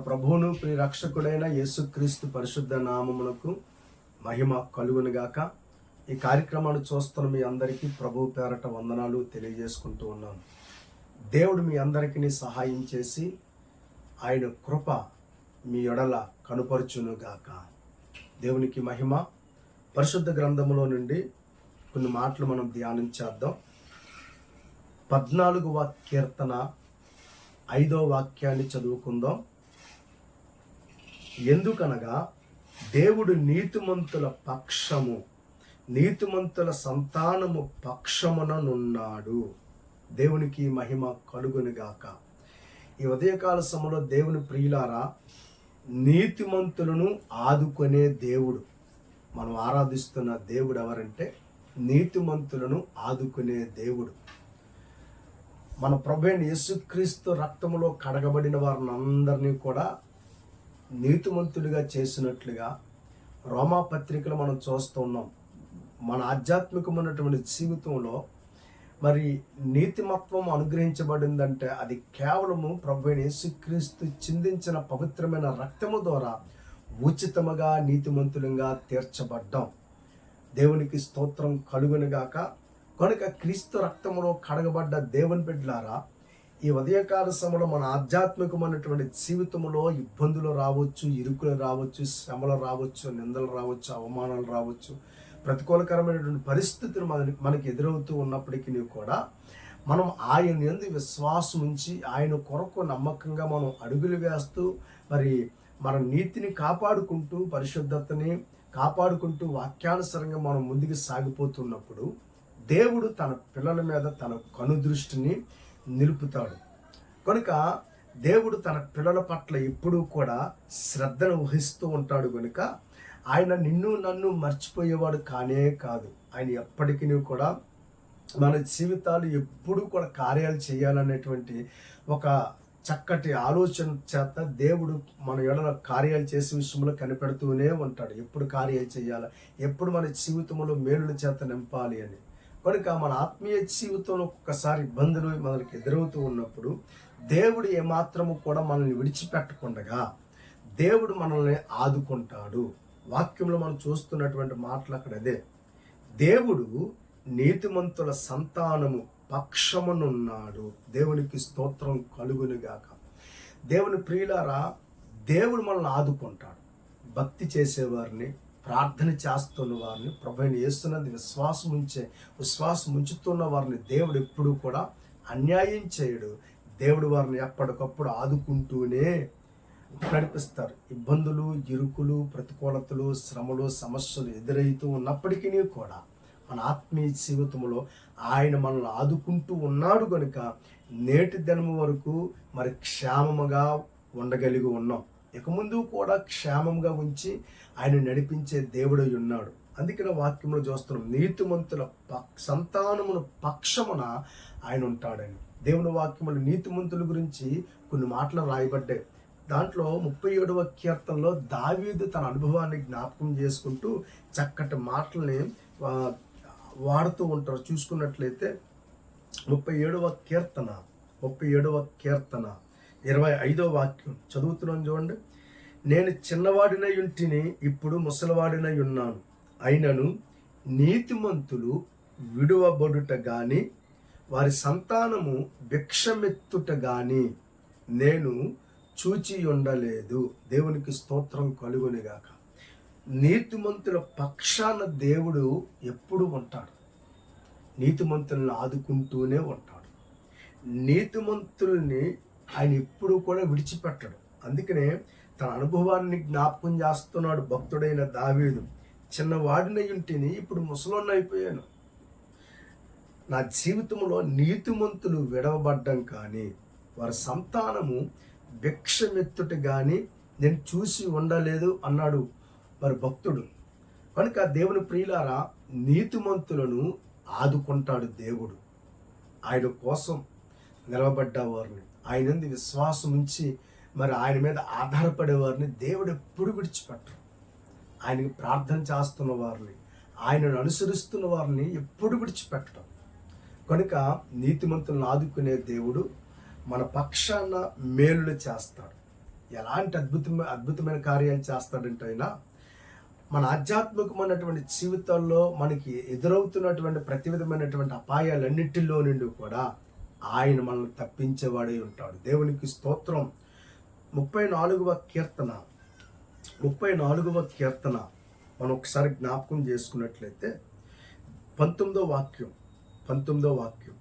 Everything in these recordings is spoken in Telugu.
ప్రభువును ప్రియరక్షకుడైన యేసుక్రీస్తు పరిశుద్ధ నామమునకు మహిమ కలుగునుగాక. ఈ కార్యక్రమాన్ని చూస్తున్న మీ అందరికీ ప్రభు పేరట వందనాలు తెలియజేసుకుంటూ ఉన్నాను. దేవుడు మీ అందరికీ సహాయం చేసి ఆయన కృప మీ ఎడల కనుపరుచునుగాక. దేవునికి మహిమ. పరిశుద్ధ గ్రంథములో నుండి కొన్ని మాటలు మనం ధ్యానం చేద్దాం. 14వ కీర్తన 5వ వాక్యాన్ని చదువుకుందాం. ఎందుకనగా దేవుడు నీతిమంతుల పక్షము, నీతిమంతుల సంతానము పక్షముననున్నాడు. దేవునికి మహిమ కలుగునుగాక. ఈ ఉదయకాల సమయంలో దేవుని ప్రియులారా, నీతిమంతులను ఆదుకునే దేవుడు, మనం ఆరాధిస్తున్న దేవుడు ఎవరంటే నీతిమంతులను ఆదుకునే దేవుడు. మన ప్రభువైన యేసుక్రీస్తు రక్తములో కడగబడిన వారిని అందరినీ కూడా నీతిమంతుడిగా చేసినట్లుగా రోమా పత్రికలు మనం చూస్తూ ఉన్నాం. మన ఆధ్యాత్మికమైనటువంటి జీవితంలో మరి నీతిమత్వం అనుగ్రహించబడిందంటే అది కేవలము ప్రభువైన యేసుక్రీస్తు చిందించిన పవిత్రమైన రక్తము ద్వారా ఉచితముగా నీతిమంతులుగా తీర్చబడ్డాం. దేవునికి స్తోత్రం కలుగునుగాక. కనుక క్రీస్తు రక్తములో కడగబడ్డ దేవుని బిడ్డలారా, ఈ ఉదయకాల సమయంలో మన ఆధ్యాత్మికమైనటువంటి జీవితంలో ఇబ్బందులు రావచ్చు, ఇరుకులు రావచ్చు, శ్రమలు రావచ్చు, నిందలు రావచ్చు, అవమానాలు రావచ్చు, ప్రతికూలకరమైనటువంటి పరిస్థితులు మనకి ఎదురవుతూ ఉన్నప్పటికీ కూడా మనం ఆయన యందు విశ్వాసం ఉంచి ఆయన కొరకు నమ్మకంగా మనం అడుగులు వేస్తూ మరి మన నీతిని కాపాడుకుంటూ, పరిశుద్ధతని కాపాడుకుంటూ వాక్యానుసారంగా మనం ముందుకు సాగిపోతున్నప్పుడు దేవుడు తన పిల్లల మీద తన కనుదృష్టిని నిలుపుతాడు. కనుక దేవుడు తన పిల్లల పట్ల ఎప్పుడూ కూడా శ్రద్ధను వహిస్తూ ఉంటాడు. కనుక ఆయన నిన్ను నన్ను మర్చిపోయేవాడు కానే కాదు. ఆయన ఎప్పటికీ కూడా మన జీవితాలు ఎప్పుడూ కూడా కార్యాలు చేయాలనేటువంటి ఒక చక్కటి ఆలోచన చేత దేవుడు మన ఎడల కార్యాలు చేసే విషయంలో కనిపెడుతూనే ఉంటాడు. ఎప్పుడు కార్యాలు చేయాలి, ఎప్పుడు మన జీవితంలో మేలుల చేత నింపాలి అని. కనుక మన ఆత్మీయ జీవితంలో ఒక్కొక్కసారి ఇబ్బందులు మనకి ఎదురవుతూ ఉన్నప్పుడు దేవుడు ఏమాత్రము కూడా మనల్ని విడిచిపెట్టకుండా దేవుడు మనల్ని ఆదుకుంటాడు. వాక్యంలో మనం చూస్తున్నటువంటి మాటలు అక్కడ అదే. దేవుడు నీతిమంతుల సంతానము పక్షమునున్నాడు. దేవునికి స్తోత్రం కలుగునుగాక. దేవుని ప్రియులారా, దేవుడు మనల్ని ఆదుకుంటాడు. భక్తి చేసేవారిని, ప్రార్థన చేస్తున్న వారిని, ప్రభువుని యేసునందు విశ్వాసం ఉంచుతున్న వారిని దేవుడు ఎప్పుడూ కూడా అన్యాయం చేయడు. దేవుడు వారిని ఎప్పటికప్పుడు ఆదుకుంటూనే నడిపిస్తారు. ఇబ్బందులు, ఇరుకులు, ప్రతికూలతలు, శ్రమలు, సమస్యలు ఎదురవుతూ ఉన్నప్పటికీ కూడా మన ఆత్మీయ జీవితంలో ఆయన మనల్ని ఆదుకుంటూ ఉన్నాడు. కనుక నేటి దినము వరకు మరి క్షేమముగా ఉండగలిగి ఉన్నాం. ఇక ముందు కూడా క్షేమంగా ఉంచి ఆయన నడిపించే దేవుడై ఉన్నాడు. అందుకనే వాక్యంలో చూస్తున్నాం, నీతిమంతుల సంతానమును పక్షమున ఆయన ఉంటాడని. దేవుని వాక్యములు నీతిమంతుల గురించి కొన్ని మాటలు రాయబడ్డాయి. దాంట్లో 37వ కీర్తనలో దావీదు తన అనుభవాన్ని జ్ఞాపకం చేసుకుంటూ చక్కటి మాటల్ని వాడుతూ ఉంటారు. చూసుకున్నట్లయితే 37వ కీర్తన 25వ వాక్యం చదువుతున్నాను చూడండి. నేను చిన్నవాడినై ఉంటిని, ఇప్పుడు ముసలివాడినై ఉన్నాను. అయినను నీతిమంతులు విడువబడుట గాని వారి సంతానము భిక్షమెత్తుట గాని నేను చూచి ఉండలేదు. దేవునికి స్తోత్రం కలుగునుగాక. నీతిమంతుల పక్షాన దేవుడు ఎప్పుడు ఉంటాడు. నీతిమంతులను ఆదుకుంటూనే ఉంటాడు. నీతిమంతుల్ని ఆయన ఎప్పుడు కూడా విడిచిపెట్టడు. అందుకనే తన అనుభవాన్ని జ్ఞాపకం చేస్తున్నాడు భక్తుడైన దావీదు. చిన్నవాడినై ఉంటిని, ఇప్పుడు ముసలోన్ని అయిపోయాను. నా జీవితంలో నీతిమంతులు విడవబడ్డం కానీ వారి సంతానము భిక్షమెత్తుట కానీ నేను చూసి ఉండలేదు అన్నాడు మరి భక్తుడు. కనుక దేవుని ప్రియులారా, నీతిమంతులను ఆదుకుంటాడు దేవుడు. ఆయన కోసం నిలవబడ్డ వారిని, ఆయన నుండి విశ్వాసం ఉంచి మరి ఆయన మీద ఆధారపడేవారిని దేవుడు ఎప్పుడు విడిచిపెట్టరు. ఆయనకి ప్రార్థన చేస్తున్న వారిని, ఆయనను అనుసరిస్తున్న వారిని ఎప్పుడు విడిచిపెట్టడం. కనుక నీతిమంతులను ఆదుకునే దేవుడు మన పక్షాన మేలులు చేస్తాడు. ఎలాంటి అద్భుతమైన కార్యాలు చేస్తాడంటే ఆయన మన ఆధ్యాత్మికమైనటువంటి జీవితాల్లో మనకి ఎదురవుతున్నటువంటి ప్రతి విధమైనటువంటి అపాయాలన్నిటిలో నుండి కూడా ఆయన మనల్ని తప్పించేవాడై ఉంటాడు. దేవునికి స్తోత్రం. 34వ కీర్తన మనం ఒకసారి జ్ఞాపకం చేసుకున్నట్లయితే 19వ వాక్యం,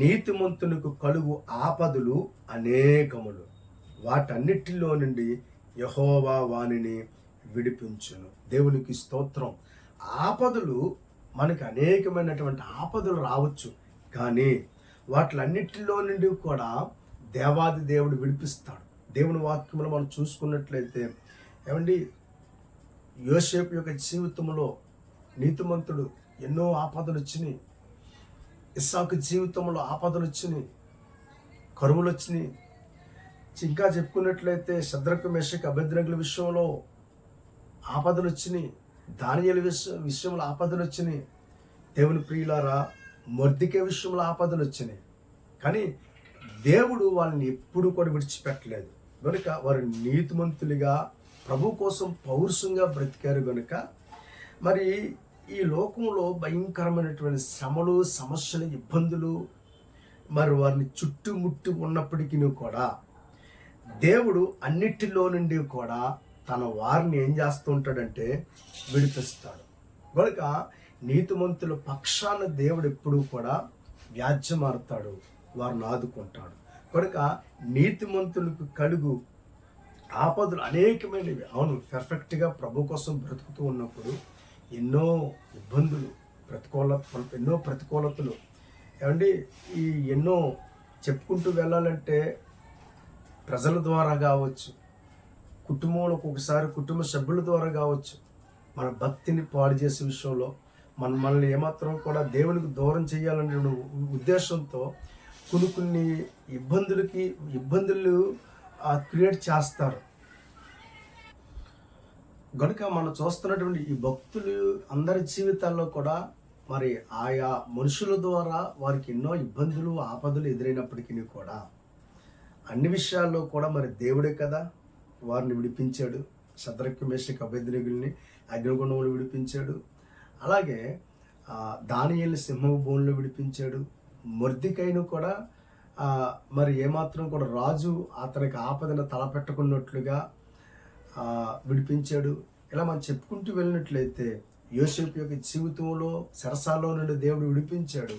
నీతిమంతునికి కలుగు ఆపదలు అనేకములు, వాటన్నిటిలో నుండి యెహోవా వానిని విడిపించును. దేవునికి స్తోత్రం. ఆపదలు మనకి అనేకమైనటువంటి ఆపదలు రావచ్చు, కానీ వాటిలన్నిటిలో నుండి కూడా దేవాది దేవుడు విడిపిస్తాడు. దేవుని వాక్యంలో మనం చూసుకున్నట్లయితే ఏమండి, యోసేపు యొక్క జీవితంలో నీతిమంతుడు ఎన్నో ఆపదలు వచ్చినాయి. ఇస్సాకు జీవితంలో ఆపదలు వచ్చినాయి, కరువులు వచ్చినాయి. ఇంకా చెప్పుకున్నట్లయితే షద్రకు మెషకు అబేద్నెగోల విషయంలో ఆపదలు వచ్చినాయి. దానియేలు విషయంలో ఆపదలు వచ్చినాయి. దేవుని ప్రియులారా, మొర్దెకై విషయంలో ఆపదలు వచ్చినాయి. కానీ దేవుడు వాళ్ళని ఎప్పుడు కూడా విడిచిపెట్టలేదు కనుక వారు నీతిమంతులుగా ప్రభు కోసం పౌరుషంగా బ్రతికారు కనుక మరి ఈ లోకంలో భయంకరమైనటువంటి శ్రమలు, సమస్యలు, ఇబ్బందులు మరి వారిని చుట్టుముట్టి ఉన్నప్పటికీ కూడా దేవుడు అన్నిటిలో నుండి కూడా తన వారిని ఏం చేస్తూ ఉంటాడంటే విడిపిస్తాడు. కనుక నీతిమంతుల పక్షాన దేవుడు ఎప్పుడూ కూడా వ్యాజ్యమాడతాడు, వారిని ఆదుకుంటాడు. కనుక నీతిమంతులకు కలుగు ఆపదలు అనేకమైనవి. అవును, పర్ఫెక్ట్గా ప్రభు కోసం బ్రతుకుతూ ఉన్నప్పుడు ఎన్నో ఇబ్బందులు, ఎన్నో ప్రతికూలతలు ఏమండి ఈ ఎన్నో చెప్పుకుంటూ వెళ్ళాలంటే ప్రజల ద్వారా కావచ్చు, కుటుంబంలో ఒక్కొక్కసారి కుటుంబ సభ్యుల ద్వారా కావచ్చు, మన భక్తిని పాడు చేసే విషయంలో మనల్ని ఏమాత్రం కూడా దేవునికి దూరం చేయాలనే ఉద్దేశంతో కొన్ని ఇబ్బందులు క్రియేట్ చేస్తారు. కనుక మనం చూస్తున్నటువంటి ఈ భక్తులు అందరి జీవితాల్లో కూడా మరి ఆయా మనుషుల ద్వారా వారికి ఎన్నో ఇబ్బందులు, ఆపదలు ఎదురైనప్పటికీ కూడా అన్ని విషయాల్లో కూడా మరి దేవుడే కదా వారిని విడిపించాడు. షద్రకు మెషకు అబేద్నెగోల్ని అగ్నిగుండంలో విడిపించాడు. అలాగే దానియేలుని సింహపు బోనులో విడిపించాడు. మొర్దెకైను కూడా మరి ఏమాత్రం కూడా రాజు అతనికి ఆపదను తలపెట్టుకున్నట్లుగా విడిపించాడు. ఇలా మనం చెప్పుకుంటూ వెళ్ళినట్లయితే యోసేపు యొక్క జీవితంలో చెరసాల్లో నుండి దేవుడు విడిపించాడు.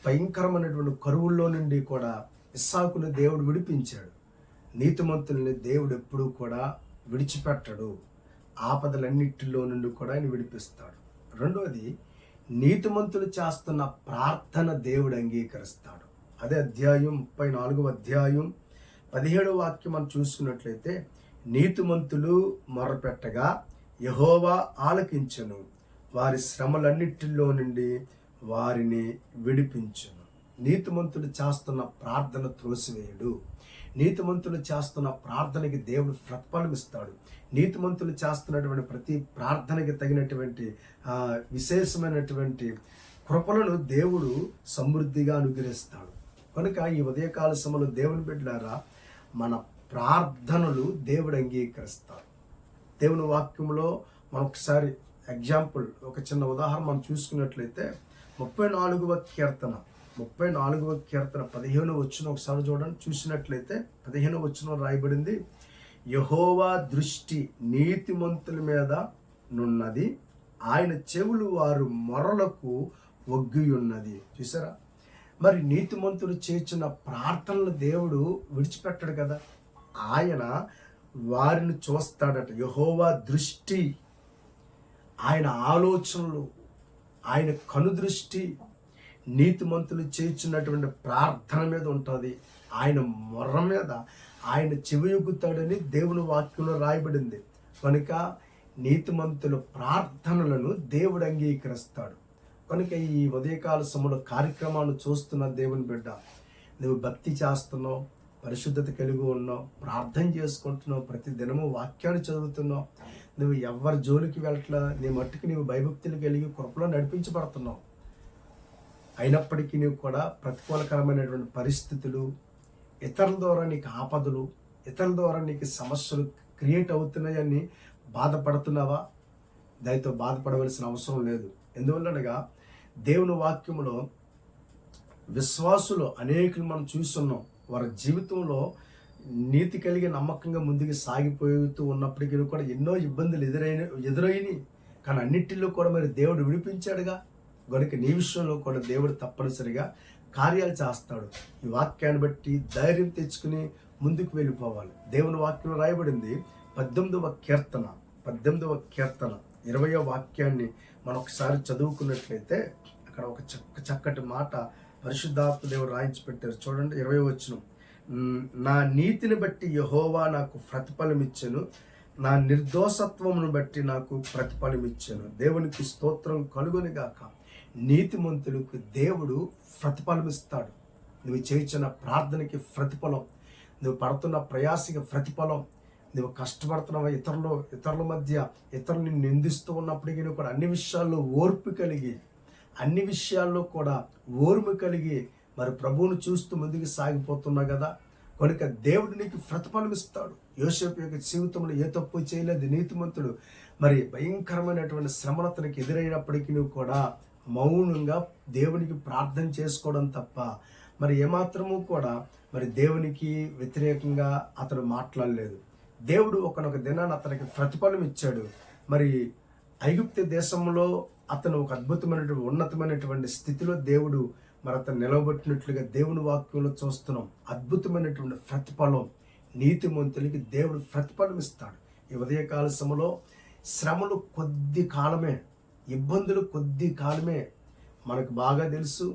భయంకరమైనటువంటి కరువుల్లో నుండి కూడా ఇస్సాకును దేవుడు విడిపించాడు. నీతిమంతుల్ని దేవుడు ఎప్పుడూ కూడా విడిచిపెట్టడు. ఆపదలన్నిటిలో నుండి కూడా ఆయన విడిపిస్తాడు. రెండవది, నీతిమంతులు చేస్తున్న ప్రార్థన దేవుడు అంగీకరిస్తాడు. అదే 34వ అధ్యాయం 17వ వాక్యం మనం చూసుకున్నట్లయితే, నీతిమంతులు మొరపెట్టగా యెహోవా ఆలకించును, వారి శ్రమలన్నిటిలో నుండి వారిని విడిపించును. నీతిమంతులు చేస్తున్న ప్రార్థన త్రోసివేయడు. నీతిమంతులు చేస్తున్న ప్రార్థనకి దేవుడు ప్రతిఫలం ఇస్తాడు. నీతిమంతులు చేస్తున్నటువంటి ప్రతి ప్రార్థనకి తగినటువంటి విశేషమైనటువంటి కృపలను దేవుడు సమృద్ధిగా అనుగ్రహిస్తాడు. కనుక ఈ ఉదయకాల సమయంలో దేవుని బిడ్డలారా, మన ప్రార్థనలు దేవుడు అంగీకరిస్తాడు. దేవుని వాక్యంలో మనం ఒకసారి ఎగ్జాంపుల్, ఒక చిన్న ఉదాహరణ మనం చూసుకున్నట్లయితే 34వ కీర్తన 15వ వచనం ఒకసారి చూడండి. చూసినట్లయితే 15వ వచనం రాయబడింది, యెహోవా దృష్టి నీతిమంతుల మీద నున్నది, ఆయన చెవులు వారు మొరలకు ఒగ్గి ఉన్నది. చూసారా, మరి నీతిమంతులు చేర్చిన ప్రార్థనలు దేవుడు విడిచిపెట్టడు కదా, ఆయన వారిని చూస్తాడట. యెహోవా దృష్టి, ఆయన ఆలోచనలు, ఆయన కనుదృష్టి నీతిమంతులు చేర్చినటువంటి ప్రార్థన మీద ఉంటుంది. ఆయన మొర్ర మీద ఆయన చెవియొగ్గుతాడని దేవుని వాక్యంలో రాయబడింది. కనుక నీతిమంతుల ప్రార్థనలను దేవుడు అంగీకరిస్తాడు. కనుక ఈ ఉదయకాల సమయంలో కార్యక్రమాన్ని చూస్తున్న దేవుని బిడ్డ, నువ్వు భక్తి చేస్తున్నావు, పరిశుద్ధత కలిగి ఉన్నావు, ప్రార్థన చేసుకుంటున్నావు, ప్రతి దినము వాక్యాన్ని చదువుతున్నావు, నువ్వు ఎవరి జోలికి వెళ్ళట్లా, నీ మట్టుకు నీవు భయభక్తులు కలిగి కృపలో నడిపించబడుతున్నావు. అయినప్పటికీ నీవు కూడా ప్రతికూలకరమైనటువంటి పరిస్థితులు, ఇతరుల ద్వారా నీకు ఆపదలు, ఇతరుల ద్వారా నీకు సమస్యలు క్రియేట్ అవుతున్నాయని బాధపడుతున్నావా? దయతో బాధపడవలసిన అవసరం లేదు. ఎందువల్లనగా దేవుని వాక్యములో విశ్వాసులు అనేకులు మనం చూస్తున్నాం. వారి జీవితంలో నీతి కలిగి నమ్మకంగా ముందుకు సాగిపోతూ ఉన్నప్పటికీ కూడా ఎన్నో ఇబ్బందులు ఎదురైనవి. కానీ అన్నిటిలో కూడా మరి దేవుడు విడిపించాడుగా. కనుక నీ విషయంలో కూడా దేవుడు తప్పనిసరిగా కార్యాలు చేస్తాడు. ఈ వాక్యాన్ని బట్టి ధైర్యం తెచ్చుకుని ముందుకు వెళ్ళిపోవాలి. దేవుని వాక్యం రాయబడింది 18వ కీర్తన 20వ వాక్యాన్ని మనం ఒకసారి చదువుకున్నట్లయితే అక్కడ ఒక చక్కటి మాట పరిశుద్ధాత్మ దేవుడు రాయించి పెట్టారు. చూడండి 20వ వచనం. నా నీతిని బట్టి యెహోవా నాకు ప్రతిఫలం ఇచ్చెను, నా నిర్దోషత్వమును బట్టి నాకు ప్రతిఫలం ఇచ్చెను. దేవునికి స్తోత్రం కలుగును గాక. నీతిమంతులకు దేవుడు ప్రతిఫలం ఇస్తాడు. నువ్వు చేయించిన ప్రార్థనకి ప్రతిఫలం, నువ్వు పడుతున్న ప్రయాసకి ప్రతిఫలం, నువ్వు కష్టపడుతున్నావు ఇతరుల మధ్య ఇతరులు నిన్ను నిందిస్తూ ఉన్నప్పటికీ కూడా అన్ని విషయాల్లో కూడా ఓర్పు కలిగి మరి ప్రభువును చూస్తూ ముందుకు సాగిపోతున్నావు కదా. కనుక దేవుడు నీకు ప్రతిఫలం ఇస్తాడు. యోసేపు యొక్క జీవితంలో ఏ తప్పు చేయలేదు, నీతిమంతుడు. మరి భయంకరమైనటువంటి శ్రమలతనికి ఎదురైనప్పటికీ నువ్వు కూడా మౌనంగా దేవునికి ప్రార్థన చేసుకోవడం తప్ప మరి ఏమాత్రము కూడా మరి దేవునికి వ్యతిరేకంగా అతడు మాట్లాడలేదు. దేవుడు ఒకనొక దినాన్ని అతనికి ప్రతిఫలం ఇచ్చాడు. మరి ఐగుప్తు దేశంలో అతను ఒక అద్భుతమైనటువంటి ఉన్నతమైనటువంటి స్థితిలో దేవుడు మరి అతను నిలవబెట్టినట్లుగా దేవుని వాక్యంలో చూస్తున్నాం. అద్భుతమైనటువంటి ప్రతిఫలం నీతిమంతులకి దేవుడు ప్రతిఫలం ఇస్తాడు. ఈ ఉదయకాల సమయంలో శ్రమలు కొద్ది కాలమే, ఇబ్బందులు కొద్ది కాలమే. మనకు బాగా తెలుసు.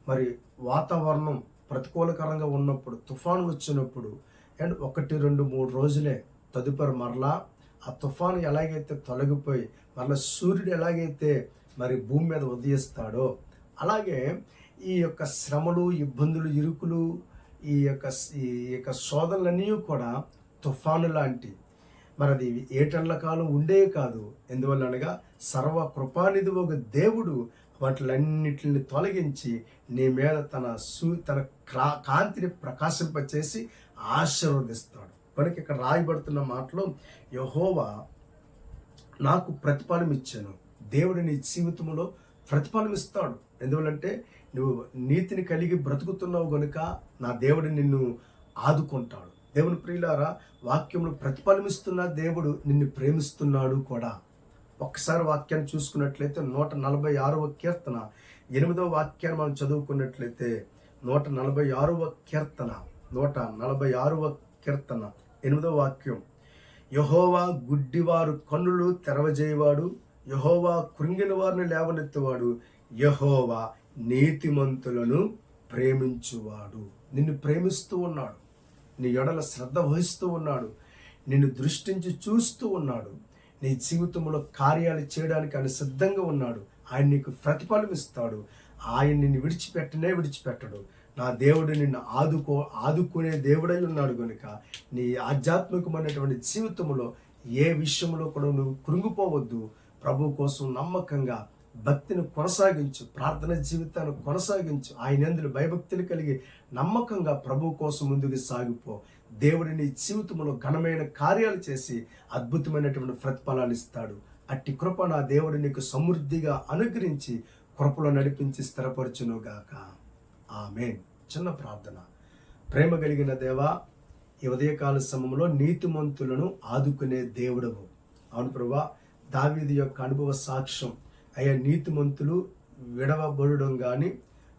మరి వాతావరణం ప్రతికూలకరంగా ఉన్నప్పుడు, తుఫాను వచ్చినప్పుడు అండ్ 1, 2, 3 రోజులే. తదుపరి మరలా ఆ తుఫాను ఎలాగైతే తొలగిపోయి మరలా సూర్యుడు ఎలాగైతే మరి భూమి మీద ఉదయిస్తాడో అలాగే ఈ యొక్క శ్రమలు, ఇబ్బందులు, ఇరుకులు, ఈ యొక్క శోధనలన్నీ కూడా తుఫాను లాంటి. మరి అది ఏటండ్ల కాలం ఉండే కాదు. ఎందువల్ల అనగా సర్వ కృపానిధి ఒక దేవుడు వాటిలన్నిటిని తొలగించి నీ మీద తన కాంతిని ప్రకాశింపచేసి ఆశీర్వదిస్తాడు. కనుక ఇక్కడ రాయబడుతున్న మాటలో యెహోవా నాకు ప్రతిఫలం ఇచ్చాను. దేవుడు నీ జీవితంలో ప్రతిఫలం ఇస్తాడు. ఎందువల్లంటే నువ్వు నీతిని కలిగి బ్రతుకుతున్నావు కనుక నా దేవుడు నిన్ను ఆదుకుంటాడు. దేవుని ప్రియులారా, వాక్యంలో ప్రతిఫలమిస్తున్న దేవుడు నిన్ను ప్రేమిస్తున్నాడు కూడా. ఒక్కసారి వాక్యాన్ని చూసుకున్నట్లయితే 146వ కీర్తన 8వ వాక్యాన్ని మనం చదువుకున్నట్లయితే 146వ కీర్తన 8వ వాక్యం. యెహోవా గుడ్డివారు కన్నులు తెరవజేయవాడు, యెహోవా కృంగిన వారిని లేవనెత్తువాడు, యెహోవా నీతిమంతులను ప్రేమించువాడు. నిన్ను ప్రేమిస్తూ ఉన్నాడు, నీ ఎడల శ్రద్ధ వహిస్తూ ఉన్నాడు, నిన్ను దృష్టించి చూస్తూ ఉన్నాడు. నీ జీవితంలో కార్యాలు చేయడానికి ఆయన సిద్ధంగా ఉన్నాడు. ఆయన నీకు ప్రతిఫలం ఇస్తాడు. ఆయన నిన్ను విడిచిపెట్టడు. నా దేవుడు నిన్ను ఆదుకునే దేవుడై ఉన్నాడు కనుక నీ ఆధ్యాత్మికమైనటువంటి జీవితంలో ఏ విషయంలో కూడా నువ్వు కృంగిపోవద్దు. ప్రభు కోసం నమ్మకంగా భక్తిని కొనసాగించు, ప్రార్థన జీవితాన్ని కొనసాగించు. ఆయన యందు భయభక్తులు కలిగి నమ్మకంగా ప్రభు కోసం ముందుకు సాగిపో. దేవుడు నీ జీవితంలో ఘనమైన కార్యాలు చేసి అద్భుతమైనటువంటి ప్రతిఫలాలు ఇస్తాడు. అట్టి కృప నా దేవుడు నీకు సమృద్ధిగా అనుగ్రహించి కృపలో నడిపించి స్థిరపరచునుగాక. ఆమేన్. చిన్న ప్రార్థన. ప్రేమ కలిగిన దేవా, ఈ ఉదయకాల సమయంలో నీతిమంతులను ఆదుకునే దేవుడవు. అవును ప్రభువా, దావీదు యొక్క అనుభవ సాక్ష్యం అయ్యా, నీతిమంతులు విడవబడడం కానీ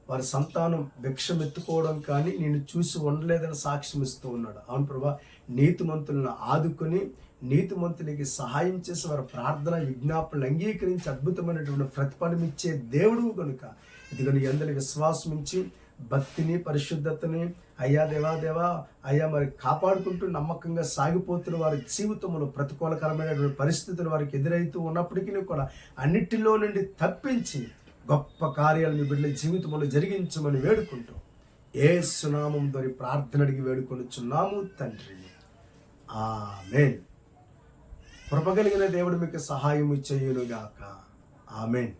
వారి సంతానం భిక్షం ఎత్తుకోవడం కానీ నేను చూసి ఉండలేదని సాక్ష్యం ఇస్తూ ఉన్నాడు. అవును ప్రభా, నీతిమంతులను ఆదుకొని నీతిమంతునికి సహాయం చేసి వారి ప్రార్థన విజ్ఞాపనలు అంగీకరించి అద్భుతమైనటువంటి ప్రతిఫలం ఇచ్చే దేవుడు కనుక ఇదిగో నీ అందరి విశ్వాసం ఇచ్చి భక్తిని, పరిశుద్ధతని అయ్యా దేవా అయ్యా మరి కాపాడుకుంటూ నమ్మకంగా సాగిపోతున్న వారి జీవితంలో ప్రతికూలకరమైనటువంటి పరిస్థితులు వారికి ఎదురైతూ ఉన్నప్పటికీ కూడా అన్నిటిలో నుండి తప్పించి గొప్ప కార్యాలు మీ బిడ్డల జీవితంలో జరిగించమని వేడుకుంటూ యేసు నామం ద్వారా ప్రార్థన అడిగి వేడుకొనుచున్నాము తండ్రి. ఆమేన్. కృప కలిగిన దేవుడు మీకు సహాయం చేయనుగాక. ఆమేన్.